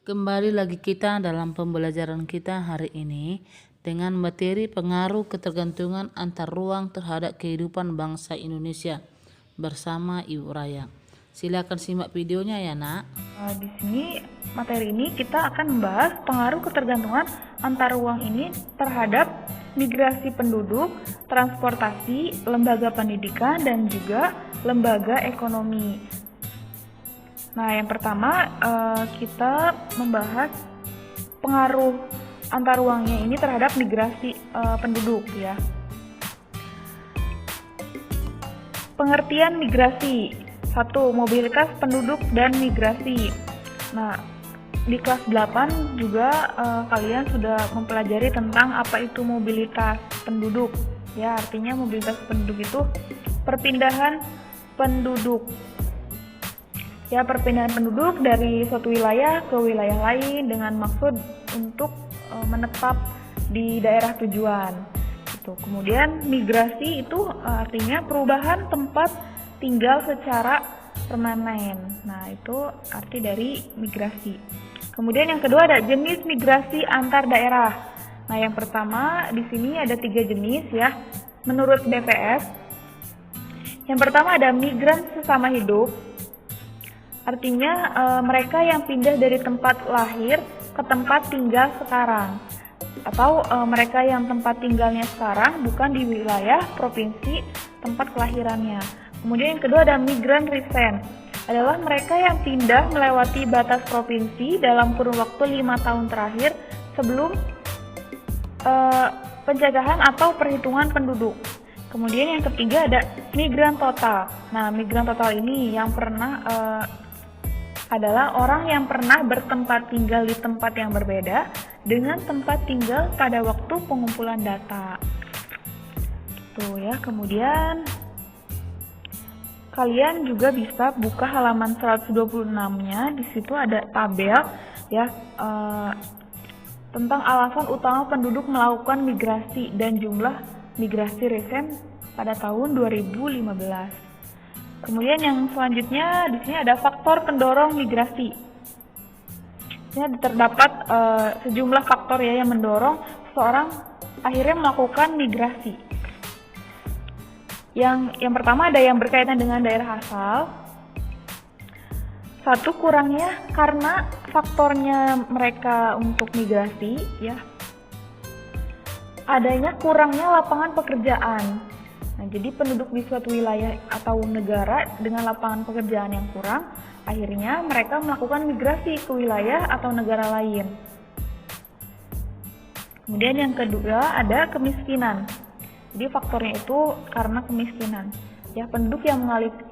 Kembali lagi kita dalam pembelajaran kita hari ini dengan materi pengaruh ketergantungan antar ruang terhadap kehidupan bangsa Indonesia bersama Ibu Raya. Silakan simak videonya ya, Nak. Di sini materi ini kita akan membahas pengaruh ketergantungan antar ruang ini terhadap migrasi penduduk, transportasi, lembaga pendidikan, dan juga lembaga ekonomi. Nah, yang pertama kita membahas pengaruh antar ruangnya ini terhadap migrasi penduduk ya. Pengertian migrasi. 1. Mobilitas penduduk dan migrasi. Nah, di kelas 8 juga kalian sudah mempelajari tentang apa itu mobilitas penduduk. Ya, artinya mobilitas penduduk itu perpindahan penduduk. Ya, perpindahan penduduk dari suatu wilayah ke wilayah lain dengan maksud untuk menetap di daerah tujuan. Gitu. Kemudian migrasi itu artinya perubahan tempat tinggal secara permanen. Nah, itu arti dari migrasi. Kemudian yang kedua ada jenis migrasi antar daerah. Nah, yang pertama di sini ada 3 jenis ya. Menurut BPS, yang pertama ada migran sesama hidup. Artinya mereka yang pindah dari tempat lahir ke tempat tinggal sekarang. Atau mereka yang tempat tinggalnya sekarang bukan di wilayah provinsi tempat kelahirannya. Kemudian yang kedua ada migran recent, adalah mereka yang pindah melewati batas provinsi dalam kurun waktu 5 tahun terakhir sebelum penjajahan atau perhitungan penduduk. Kemudian yang ketiga ada migran total. Nah, migran total ini yang pernah adalah orang yang pernah bertempat tinggal di tempat yang berbeda dengan tempat tinggal pada waktu pengumpulan data. Tuh ya, kemudian kalian juga bisa buka halaman 126-nya. Di situ ada tabel ya tentang alasan utama penduduk melakukan migrasi dan jumlah migrasi recent pada tahun 2015. Kemudian yang selanjutnya di sini ada faktor pendorong migrasi. Ini terdapat sejumlah faktor ya yang mendorong seseorang akhirnya melakukan migrasi. Yang pertama ada yang berkaitan dengan daerah asal. 1. Kurangnya karena faktornya mereka untuk migrasi ya. Adanya kurangnya lapangan pekerjaan. Nah, jadi penduduk di suatu wilayah atau negara dengan lapangan pekerjaan yang kurang, akhirnya mereka melakukan migrasi ke wilayah atau negara lain. Kemudian yang kedua ada kemiskinan. Jadi faktornya itu karena kemiskinan. Ya, penduduk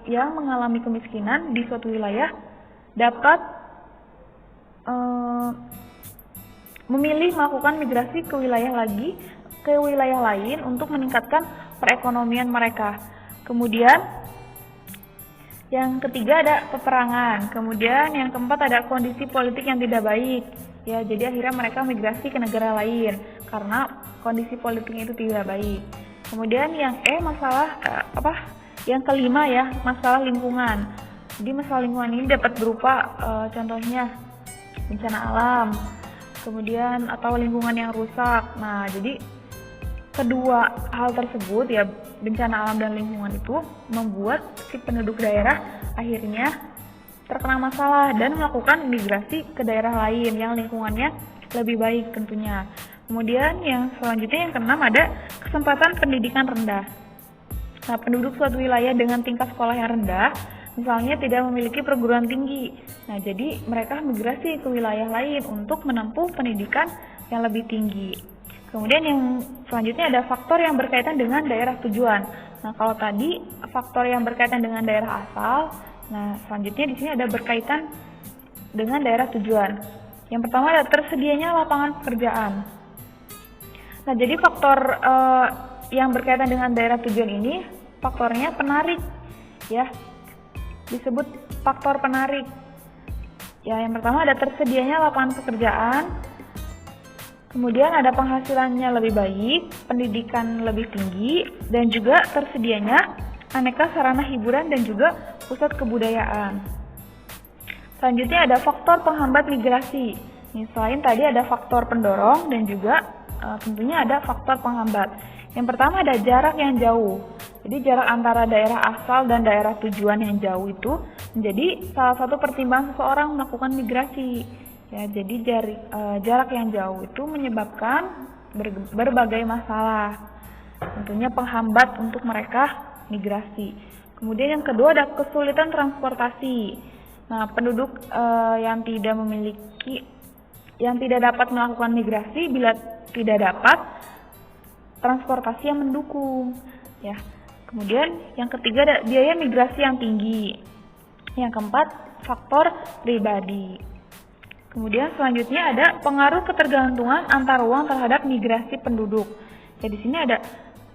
yang mengalami kemiskinan di suatu wilayah dapat memilih melakukan migrasi ke wilayah lain untuk meningkatkan perekonomian mereka. Kemudian yang ketiga ada peperangan. Kemudian yang keempat ada kondisi politik yang tidak baik. Ya, jadi akhirnya mereka migrasi ke negara lain karena kondisi politiknya itu tidak baik. Kemudian yang yang kelima ya, masalah lingkungan. Jadi masalah lingkungan ini dapat berupa contohnya bencana alam, kemudian atau lingkungan yang rusak. Nah, jadi kedua hal tersebut ya, bencana alam dan lingkungan itu membuat si penduduk daerah akhirnya terkena masalah dan melakukan migrasi ke daerah lain yang lingkungannya lebih baik tentunya. Kemudian yang selanjutnya yang keenam ada kesempatan pendidikan rendah. Nah, penduduk suatu wilayah dengan tingkat sekolah yang rendah misalnya tidak memiliki perguruan tinggi. Nah, jadi mereka migrasi ke wilayah lain untuk menempuh pendidikan yang lebih tinggi. Kemudian yang selanjutnya ada faktor yang berkaitan dengan daerah tujuan. Nah, kalau tadi faktor yang berkaitan dengan daerah asal, nah selanjutnya di sini ada berkaitan dengan daerah tujuan. Yang pertama ada tersedianya lapangan pekerjaan. Nah, jadi faktor yang berkaitan dengan daerah tujuan ini faktornya penarik ya. Disebut faktor penarik. Ya, yang pertama ada tersedianya lapangan pekerjaan. Kemudian ada penghasilannya lebih baik, pendidikan lebih tinggi, dan juga tersedianya aneka sarana hiburan dan juga pusat kebudayaan. Selanjutnya ada faktor penghambat migrasi. Nih, selain tadi ada faktor pendorong dan juga tentunya ada faktor penghambat. Yang pertama ada jarak yang jauh. Jadi jarak antara daerah asal dan daerah tujuan yang jauh itu menjadi salah satu pertimbangan seseorang melakukan migrasi. Ya, jadi jarak yang jauh itu menyebabkan berbagai masalah. Tentunya penghambat untuk mereka migrasi. Kemudian yang kedua ada kesulitan transportasi. Nah, penduduk yang tidak dapat melakukan migrasi bila tidak dapat transportasi yang mendukung, ya. Kemudian yang ketiga ada biaya migrasi yang tinggi. Yang keempat, faktor pribadi. Kemudian selanjutnya ada pengaruh ketergantungan antar ruang terhadap migrasi penduduk. Ya, di sini ada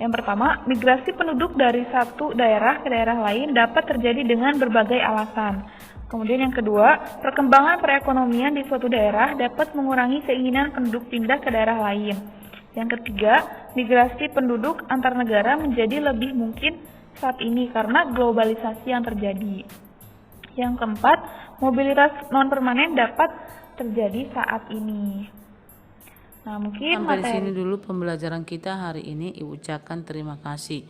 yang pertama, migrasi penduduk dari satu daerah ke daerah lain dapat terjadi dengan berbagai alasan. Kemudian yang kedua, perkembangan perekonomian di suatu daerah dapat mengurangi keinginan penduduk pindah ke daerah lain. Yang ketiga, migrasi penduduk antar negara menjadi lebih mungkin saat ini karena globalisasi yang terjadi. Yang keempat, mobilitas non-permanen dapat terjadi saat ini. Nah, mungkin sampai di sini dulu pembelajaran kita hari ini. Ibu ucapkan terima kasih.